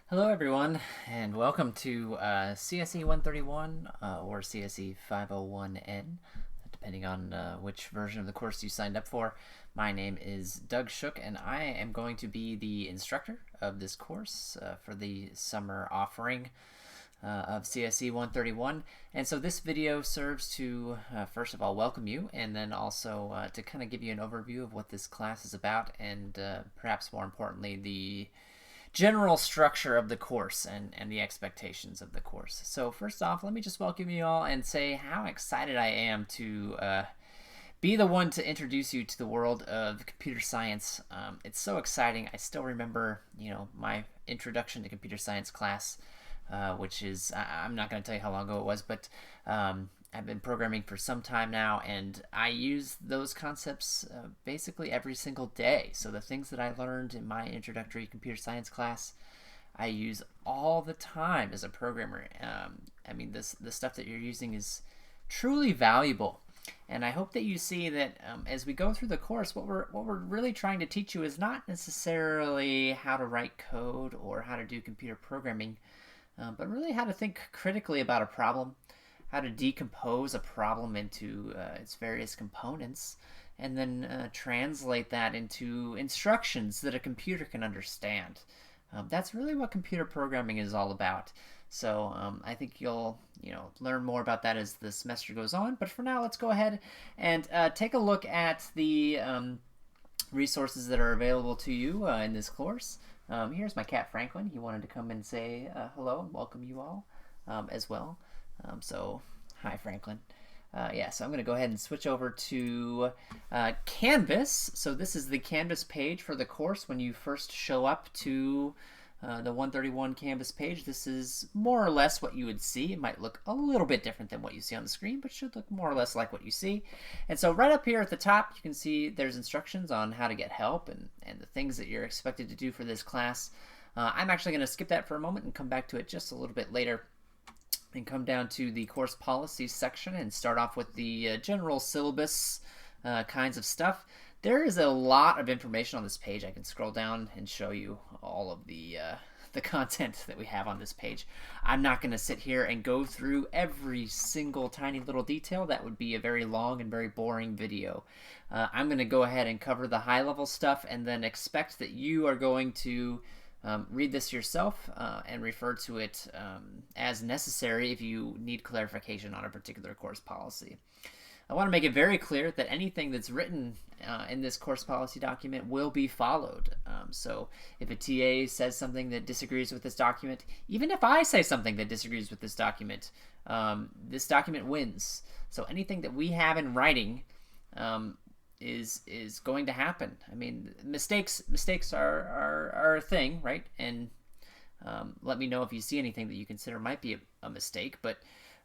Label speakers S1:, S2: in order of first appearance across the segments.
S1: Hello, everyone, and welcome to CSE131 or CSE501N, depending on which version of the course you signed up for. My name is Doug Shook, and I am going to be the instructor of this course for the summer offering of CSE131. And so this video serves to, first of all, welcome you, and then also to kind of give you an overview of what this class is about, and perhaps more importantly, the general structure of the course and the expectations of the course. So first off, let me just welcome you all and say how excited I am to be the one to introduce you to the world of computer science. It's so exciting. I still remember, my introduction to computer science class, which is, I'm not going to tell you how long ago it was, but I've been programming for some time now, and I use those concepts basically every single day. So the things that I learned in my introductory computer science class, I use all the time as a programmer. The stuff that you're using is truly valuable, and I hope that you see that as we go through the course, what we're really trying to teach you is not necessarily how to write code or how to do computer programming, but really how to think critically about a problem, how to decompose a problem into its various components, and then translate that into instructions that a computer can understand. That's really what computer programming is all about. So I think you'll learn more about that as the semester goes on. But for now, let's go ahead and take a look at the resources that are available to you in this course. Here's my cat Franklin. He wanted to come and say hello and welcome you all as well. Hi Franklin. So I'm going to go ahead and switch over to Canvas. So this is the Canvas page for the course when you first show up to the 131 Canvas page. This is more or less what you would see. It might look a little bit different than what you see on the screen, but should look more or less like what you see. And so right up here at the top, you can see there's instructions on how to get help and the things that you're expected to do for this class. I'm actually going to skip that for a moment and come back to it just a little bit later, and come down to the course policies section and start off with the general syllabus kinds of stuff. There is a lot of information on this page. I can scroll down and show you all of the content that we have on this page. I'm not going to sit here and go through every single tiny little detail. That would be a very long and very boring video. I'm going to go ahead and cover the high level stuff and then expect that you are going to read this yourself and refer to it as necessary if you need clarification on a particular course policy. I want to make it very clear that anything that's written in this course policy document will be followed. So if a TA says something that disagrees with this document, even if I say something that disagrees with this document wins. So anything that we have in writing is going to happen. I mean, mistakes are a thing, right? And let me know if you see anything that you consider might be a mistake. But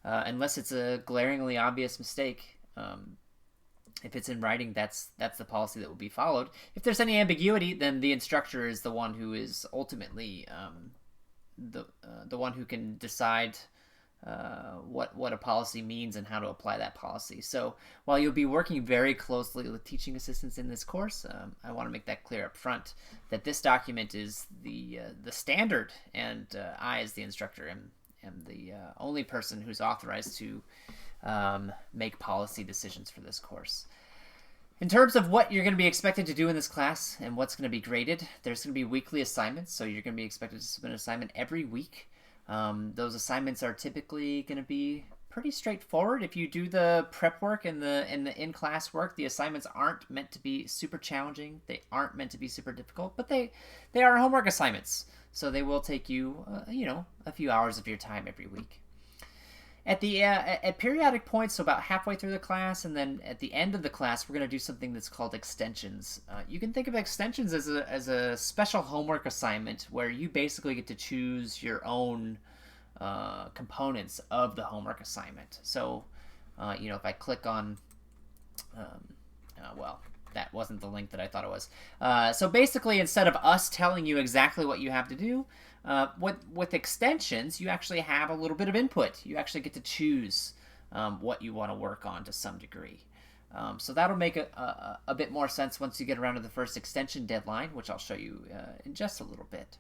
S1: unless it's a glaringly obvious mistake, if it's in writing, that's the policy that will be followed. If there's any ambiguity, then the instructor is the one who is ultimately the one who can decide what a policy means and how to apply that policy. So while you'll be working very closely with teaching assistants in this course, I want to make that clear up front that this document is the standard, and I, as the instructor, am the only person who's authorized to make policy decisions for this course. In terms of what you're going to be expected to do in this class and what's going to be graded, there's going to be weekly assignments, so you're going to be expected to submit an assignment every week. Those assignments are typically going to be pretty straightforward. If you do the prep work and the in-class work, the assignments aren't meant to be super challenging. They aren't meant to be super difficult, but they are homework assignments, so they will take you a few hours of your time every week. At periodic points, so about halfway through the class, and then at the end of the class, we're going to do something that's called extensions. You can think of extensions as a special homework assignment where you basically get to choose your own components of the homework assignment. So, if I click on, that wasn't the link that I thought it was. So basically, instead of us telling you exactly what you have to do, with extensions, you actually have a little bit of input. You actually get to choose what you want to work on to some degree. So that'll make a bit more sense once you get around to the first extension deadline, which I'll show you in just a little bit.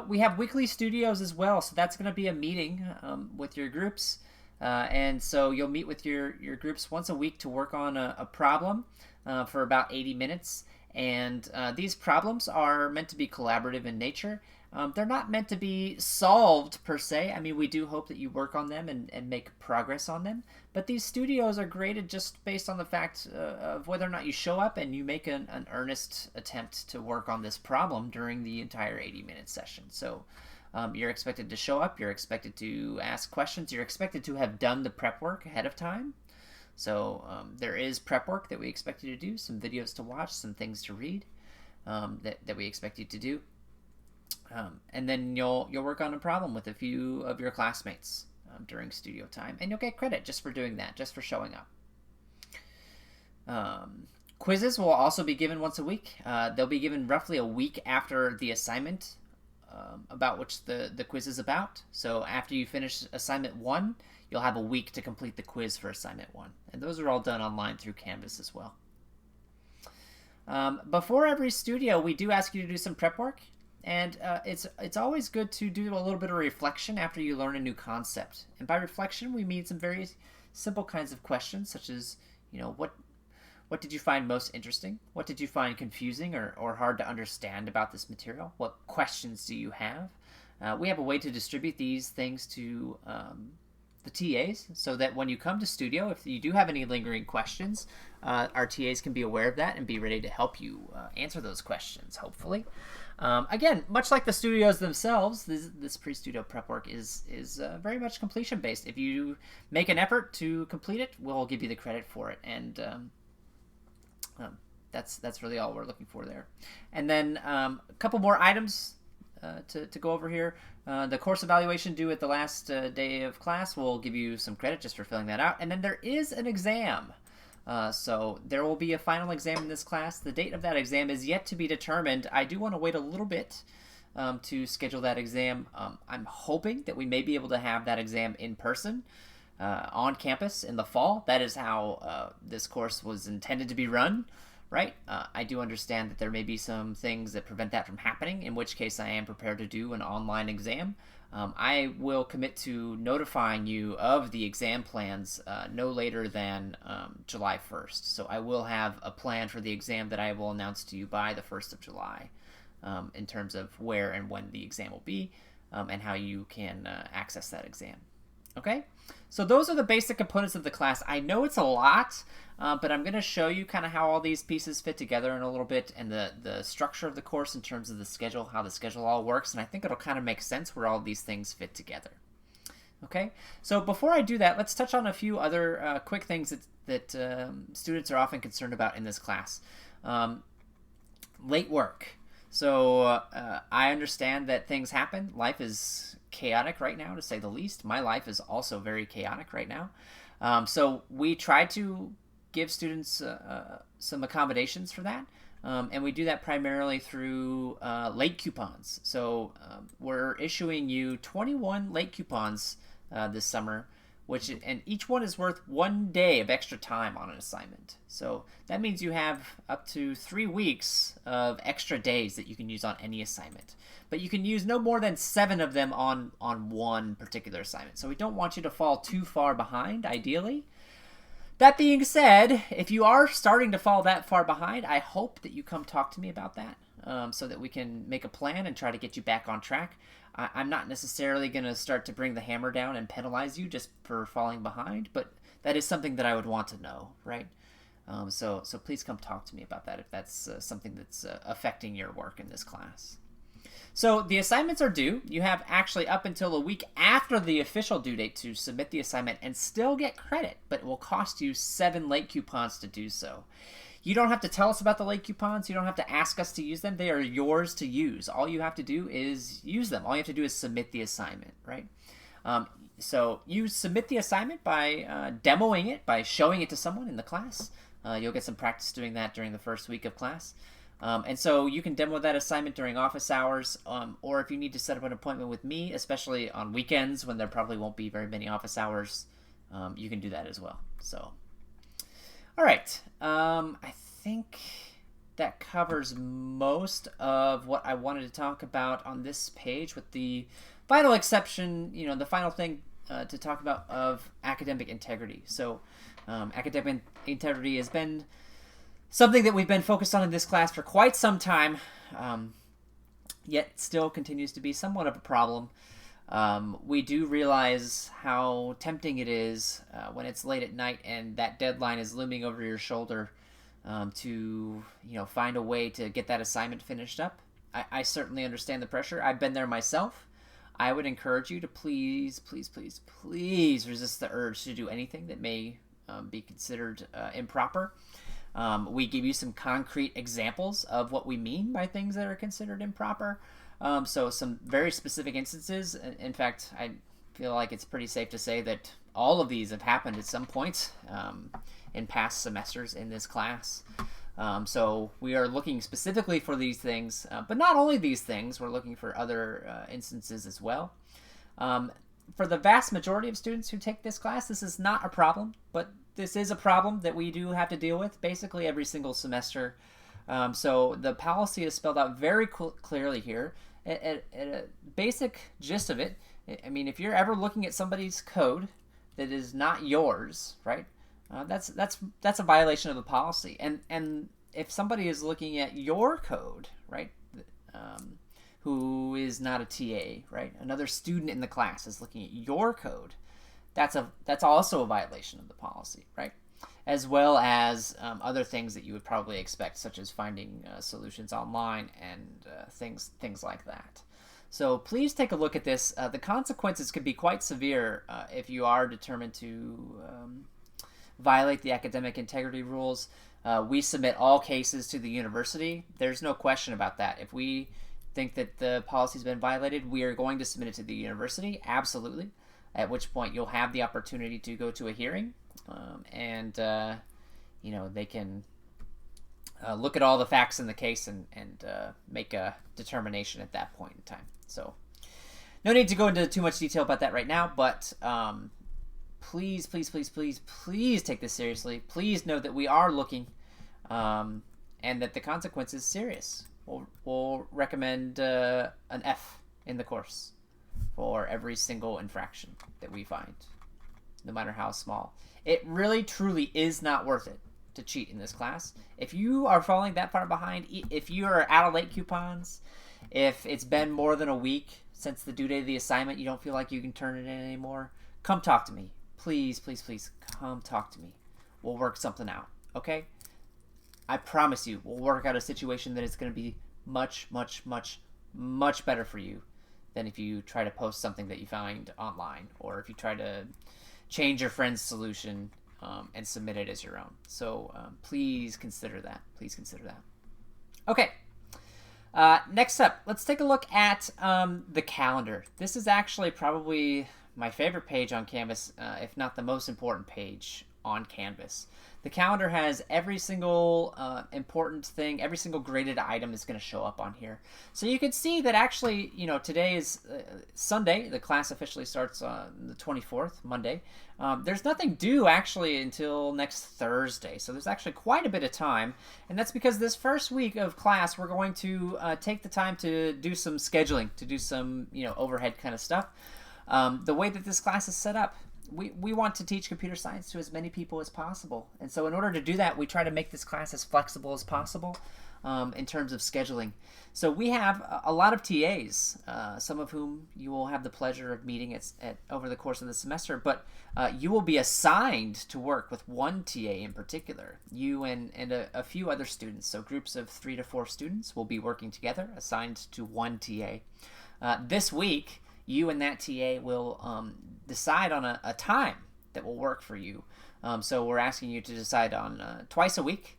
S1: We have weekly studios as well, so that's going to be a meeting with your groups. And so you'll meet with your groups once a week to work on a problem for about 80 minutes. And these problems are meant to be collaborative in nature. They're not meant to be solved per se. I mean, we do hope that you work on them and make progress on them. But these studios are graded just based on the fact of whether or not you show up and you make an earnest attempt to work on this problem during the entire 80-minute session. So you're expected to show up, you're expected to ask questions, you're expected to have done the prep work ahead of time. So there is prep work that we expect you to do, some videos to watch, some things to read that we expect you to do. And then you'll work on a problem with a few of your classmates during studio time, and you'll get credit just for doing that, just for showing up. Quizzes will also be given once a week. They'll be given roughly a week after the assignment about which the quiz is about. So after you finish assignment 1, you'll have a week to complete the quiz for assignment 1. And those are all done online through Canvas as well. Before every studio, we do ask you to do some prep work. And it's always good to do a little bit of reflection after you learn a new concept. And by reflection, we mean some very simple kinds of questions, such as, what did you find most interesting? What did you find confusing or hard to understand about this material? What questions do you have? We have a way to distribute these things to the TAs so that when you come to studio, if you do have any lingering questions, our TAs can be aware of that and be ready to help you answer those questions, hopefully. Again, much like the studios themselves, this pre-studio prep work is very much completion-based. If you make an effort to complete it, we'll give you the credit for it, and that's really all we're looking for there. And then a couple more items to go over here. The course evaluation due at the last day of class will give you some credit just for filling that out. And then there is an exam. So there will be a final exam in this class. The date of that exam is yet to be determined. I do want to wait a little bit to schedule that exam. I'm hoping that we may be able to have that exam in person on campus in the fall. That is how this course was intended to be run, right? I do understand that there may be some things that prevent that from happening, in which case I am prepared to do an online exam. I will commit to notifying you of the exam plans no later than July 1st. So I will have a plan for the exam that I will announce to you by the 1st of July in terms of where and when the exam will be and how you can access that exam. Okay, so those are the basic components of the class. I know it's a lot, but I'm going to show you kind of how all these pieces fit together in a little bit, and the structure of the course in terms of the schedule, how the schedule all works, and I think it'll kind of make sense where all these things fit together. Okay, so before I do that, let's touch on a few other quick things that students are often concerned about in this class. Late work. So I understand that things happen. Life is chaotic right now, to say the least. My life is also very chaotic right now. So we try to give students some accommodations for that. And we do that primarily through late coupons. So we're issuing you 21 late coupons this summer, and each one is worth 1 day of extra time on an assignment. So that means you have up to 3 weeks of extra days that you can use on any assignment. But you can use no more than 7 of them on one particular assignment. So we don't want you to fall too far behind, ideally. That being said, if you are starting to fall that far behind, I hope that you come talk to me about that so that we can make a plan and try to get you back on track. I'm not necessarily going to start to bring the hammer down and penalize you just for falling behind, but that is something that I would want to know, right? So please come talk to me about that if that's something that's affecting your work in this class. So the assignments are due. You have actually up until a week after the official due date to submit the assignment and still get credit, but it will cost you 7 late coupons to do so. You don't have to tell us about the late coupons. You don't have to ask us to use them. They are yours to use. All you have to do is use them. All you have to do is submit the assignment, right? So you submit the assignment by demoing it, by showing it to someone in the class. You'll get some practice doing that during the first week of class. And so you can demo that assignment during office hours, or if you need to set up an appointment with me, especially on weekends when there probably won't be very many office hours, you can do that as well. So, all right. I think that covers most of what I wanted to talk about on this page, with the final exception, the final thing to talk about of academic integrity. So academic integrity has been something that we've been focused on in this class for quite some time, yet still continues to be somewhat of a problem. We do realize how tempting it is when it's late at night and that deadline is looming over your shoulder to find a way to get that assignment finished up. I certainly understand the pressure. I've been there myself. I would encourage you to please resist the urge to do anything that may be considered improper. We give you some concrete examples of what we mean by things that are considered improper. So some very specific instances. In fact, I feel like it's pretty safe to say that all of these have happened at some point in past semesters in this class. So we are looking specifically for these things, but not only these things, we're looking for other instances as well. For the vast majority of students who take this class, this is not a problem, but this is a problem that we do have to deal with basically every single semester. So the policy is spelled out very clearly here. At a basic gist of it, I mean, if you're ever looking at somebody's code that is not yours, right? That's a violation of the policy. And if somebody is looking at your code, right, who is not a TA, right, another student in the class is looking at your code, that's also a violation of the policy, right? As well as other things that you would probably expect, such as finding solutions online and things like that. So please take a look at this. The consequences could be quite severe if you are determined to violate the academic integrity rules. We submit all cases to the university. There's no question about that. If we think that the policy's been violated, we are going to submit it to the university, absolutely, at which point you'll have the opportunity to go to a hearing. And they can look at all the facts in the case and make a determination at that point in time. So no need to go into too much detail about that right now, but please take this seriously. Please know that we are looking and that the consequence is serious. We'll recommend an F in the course for every single infraction that we find, no matter how small. It really, truly is not worth it to cheat in this class. If you are falling that far behind, if you are out of late coupons, if it's been more than a week since the due date of the assignment, you don't feel like you can turn it in anymore, come talk to me. Please, come talk to me. We'll work something out, okay? I promise you, we'll work out a situation that is going to be much better for you than if you try to post something that you find online, or if you try to change your friend's solution and submit it as your own. So please consider that. Okay. Next up, let's take a look at the calendar. This is actually probably my favorite page on Canvas, if not the most important page on Canvas. The calendar has every single important thing, every single graded item is going to show up on here. So you can see that actually, today is Sunday. The class officially starts on the 24th, Monday. There's nothing due actually until next Thursday. So there's actually quite a bit of time. And that's because this first week of class, we're going to take the time to do some scheduling, to do some, overhead kind of stuff. The way that this class is set up, we want to teach computer science to as many people as possible. And so in order to do that, we try to make this class as flexible as possible in terms of scheduling. So we have a lot of TAs, some of whom you will have the pleasure of meeting over the course of the semester, but you will be assigned to work with one TA in particular. You and a few other students, so groups of 3 to 4 students will be working together, assigned to one TA. This week, you and that TA will decide on a time that will work for you. So we're asking you to decide on twice a week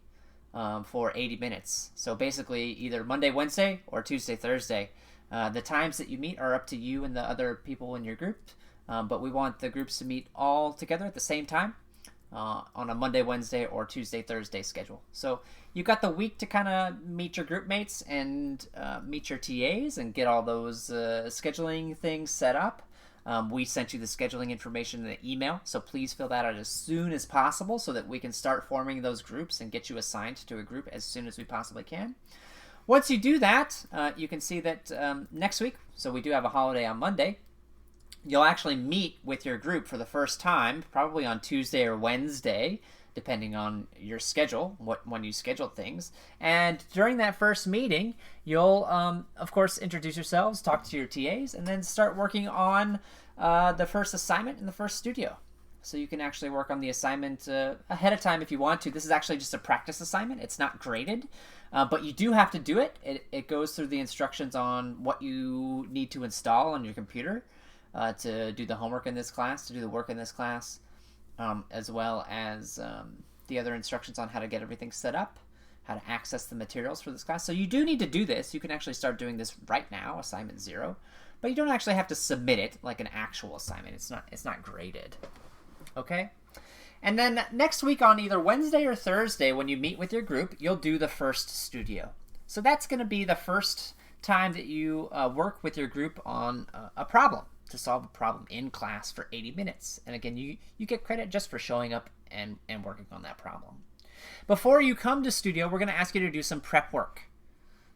S1: for 80 minutes. So basically either Monday, Wednesday, or Tuesday, Thursday. The times that you meet are up to you and the other people in your group, but we want the groups to meet all together at the same time on a Monday, Wednesday, or Tuesday, Thursday schedule. So you've got the week to kind of meet your group mates and meet your TAs and get all those scheduling things set up. We sent you the scheduling information in the email, so please fill that out as soon as possible so that we can start forming those groups and get you assigned to a group as soon as we possibly can. Once you do that, you can see that next week, so we do have a holiday on Monday, you'll actually meet with your group for the first time, probably on Tuesday or Wednesday, depending on your schedule, when you schedule things. And during that first meeting, you'll, of course, introduce yourselves, talk to your TAs, and then start working on the first assignment in the first studio. So you can actually work on the assignment ahead of time if you want to. This is actually just a practice assignment. It's not graded, but you do have to do it. It goes through the instructions on what you need to install on your computer to do the homework in this class, to do the work in this class, as well as the other instructions on how to get everything set up, how to access the materials for this class. So you do need to do this. You can actually start doing this right now, assignment 0, but you don't actually have to submit it like an actual assignment. It's not graded. Okay? And then next week on either Wednesday or Thursday, when you meet with your group, you'll do the first studio. So that's going to be the first time that you work with your group on a problem, to solve a problem in class for 80 minutes. And again, you get credit just for showing up and working on that problem. Before you come to studio, we're going to ask you to do some prep work.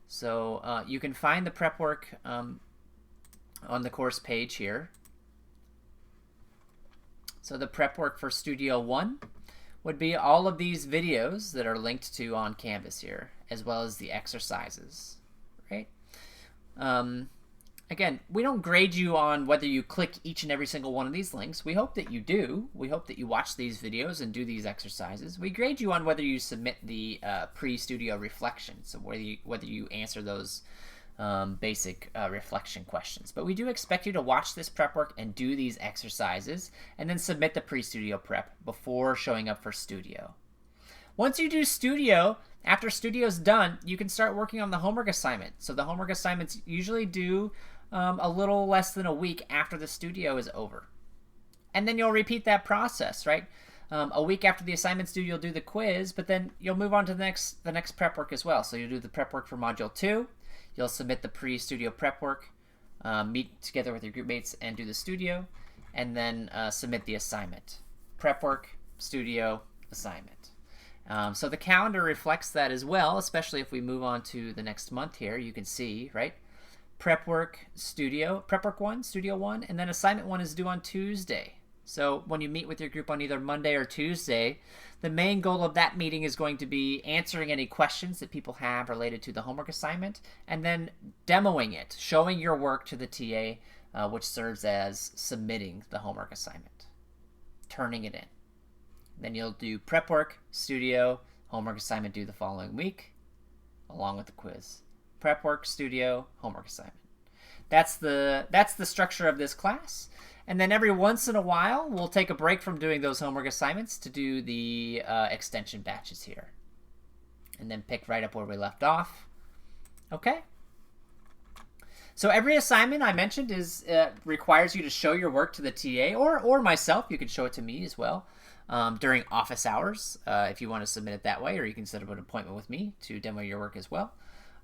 S1: So you can find the prep work on the course page here. So the prep work for Studio 1 would be all of these videos that are linked to on Canvas here, as well as the exercises, right? Again, we don't grade you on whether you click each and every single one of these links. We hope that you do. We hope that you watch these videos and do these exercises. We grade you on whether you submit the pre-studio reflection, so whether you answer those basic reflection questions. But we do expect you to watch this prep work and do these exercises and then submit the pre-studio prep before showing up for studio. Once you do studio, after studio's done, you can start working on the homework assignment. So the homework assignments usually due a little less than a week after the studio is over. And then you'll repeat that process, right? A week after the assignment's due, you'll do the quiz, but then you'll move on to the next prep work as well. So you'll do the prep work for Module 2. You'll submit the pre-studio prep work, meet together with your group mates and do the studio, and then submit the assignment. Prep work, studio, assignment. So the calendar reflects that as well, especially if we move on to the next month here. You can see, right? Prep work, studio, prep work 1, studio 1, and then assignment 1 is due on Tuesday. So when you meet with your group on either Monday or Tuesday, the main goal of that meeting is going to be answering any questions that people have related to the homework assignment, and then demoing it, showing your work to the TA, which serves as submitting the homework assignment, turning it in. Then you'll do prep work, studio, homework assignment due the following week, along with the quiz. Prep work, studio, homework assignment. That's the structure of this class. And then every once in a while, we'll take a break from doing those homework assignments to do the extension batches here. And then pick right up where we left off. Okay? So every assignment I mentioned requires you to show your work to the TA or myself. You can show it to me as well during office hours if you want to submit it that way, or you can set up an appointment with me to demo your work as well.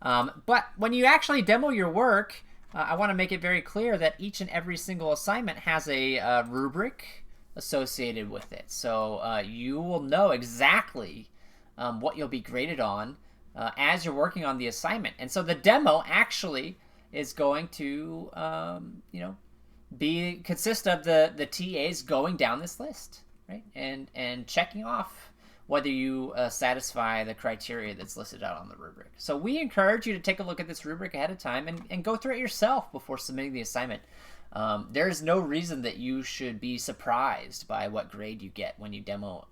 S1: But when you actually demo your work, I want to make it very clear that each and every single assignment has a rubric associated with it. So you will know exactly what you'll be graded on as you're working on the assignment. And so the demo actually is going to consist of the TAs going down this list, right? And checking off whether you satisfy the criteria that's listed out on the rubric. So we encourage you to take a look at this rubric ahead of time and go through it yourself before submitting the assignment. There's no reason that you should be surprised by what grade you get when you demo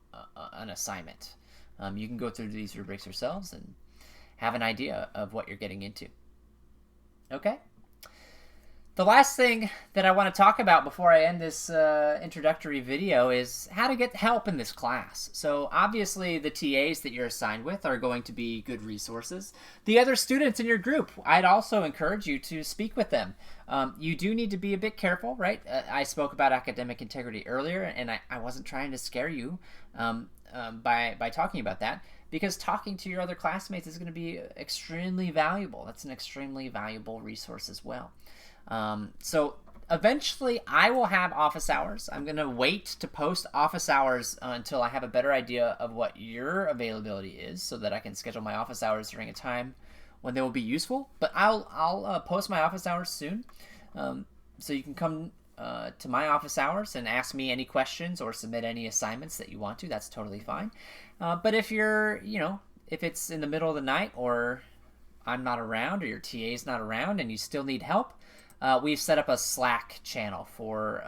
S1: an assignment. You can go through these rubrics yourselves and have an idea of what you're getting into. Okay? The last thing that I want to talk about before I end this introductory video is how to get help in this class. So obviously the TAs that you're assigned with are going to be good resources. The other students in your group, I'd also encourage you to speak with them. You do need to be a bit careful, right? I spoke about academic integrity earlier, and I wasn't trying to scare you by talking about that, because talking to your other classmates is going to be extremely valuable. That's an extremely valuable resource as well. So Eventually, I will have office hours. I'm going to wait to post office hours until I have a better idea of what your availability is so that I can schedule my office hours during a time when they will be useful. But I'll post my office hours soon. So you can come to my office hours and ask me any questions or submit any assignments that you want to. That's totally fine. But if you're, if it's in the middle of the night or I'm not around or your TA is not around and you still need help, we've set up a Slack channel for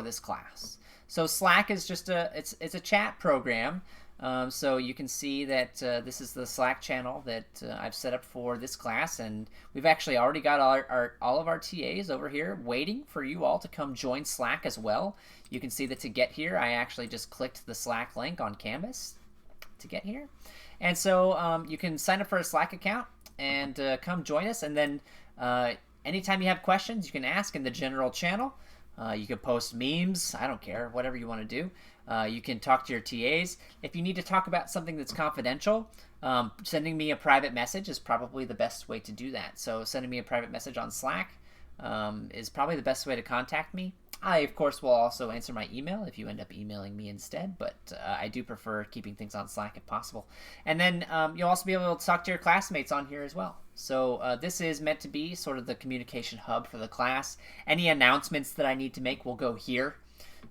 S1: this class. So Slack is just it's a chat program. So you can see that this is the Slack channel that I've set up for this class, and we've actually already got all of our TAs over here waiting for you all to come join Slack as well. You can see that to get here, I actually just clicked the Slack link on Canvas to get here. And so you can sign up for a Slack account and come join us, and then anytime you have questions, you can ask in the general channel. You can post memes, I don't care, whatever you want to do. You can talk to your TAs. If you need to talk about something that's confidential, sending me a private message is probably the best way to do that. So sending me a private message on Slack is probably the best way to contact me. I, of course, will also answer my email if you end up emailing me instead, but I do prefer keeping things on Slack if possible. And then you'll also be able to talk to your classmates on here as well. So this is meant to be sort of the communication hub for the class. Any announcements that I need to make will go here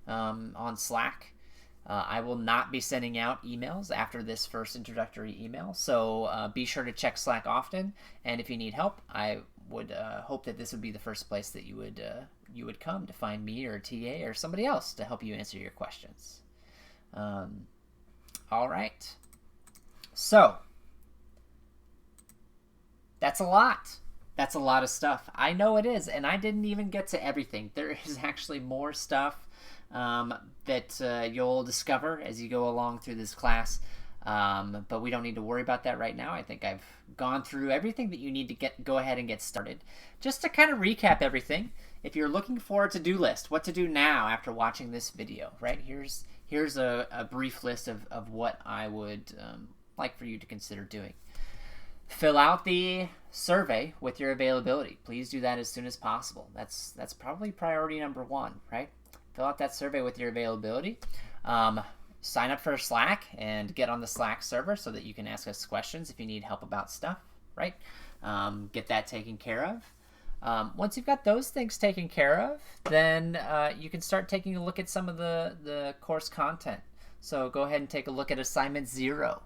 S1: on Slack. I will not be sending out emails after this first introductory email, so be sure to check Slack often. And if you need help, I would hope that this would be the first place that you would come to find me or a TA or somebody else to help you answer your questions. All right. So that's a lot. That's a lot of stuff. I know it is, and I didn't even get to everything. There is actually more stuff that you'll discover as you go along through this class. But we don't need to worry about that right now. I think I've gone through everything that you need to go ahead and get started. Just to kind of recap everything, if you're looking for a to-do list, what to do now after watching this video, right? Here's a brief list of what I would like for you to consider doing. Fill out the survey with your availability. Please do that as soon as possible. That's probably priority number one, right? Fill out that survey with your availability. Sign up for Slack and get on the Slack server so that you can ask us questions if you need help about stuff, right? Get that taken care of. Once you've got those things taken care of, then you can start taking a look at some of the course content. So go ahead and take a look at assignment 0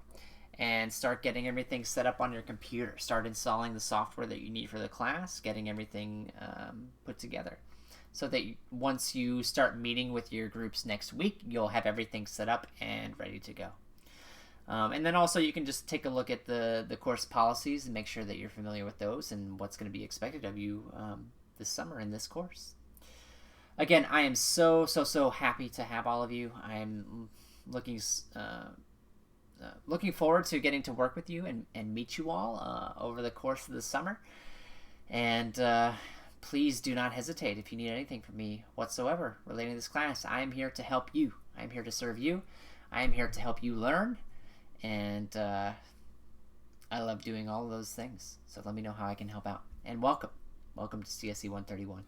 S1: and start getting everything set up on your computer. Start installing the software that you need for the class, getting everything put together, so that once you start meeting with your groups next week, you'll have everything set up and ready to go. And then also you can just take a look at the course policies and make sure that you're familiar with those and what's going to be expected of you this summer in this course. Again, I am so happy to have all of you. I'm looking forward to getting to work with you and meet you all over the course of the summer. And please do not hesitate if you need anything from me whatsoever relating to this class. I am here to help you. I am here to serve you. I am here to help you learn. And I love doing all of those things. So let me know how I can help out. And welcome. Welcome to CSE 131.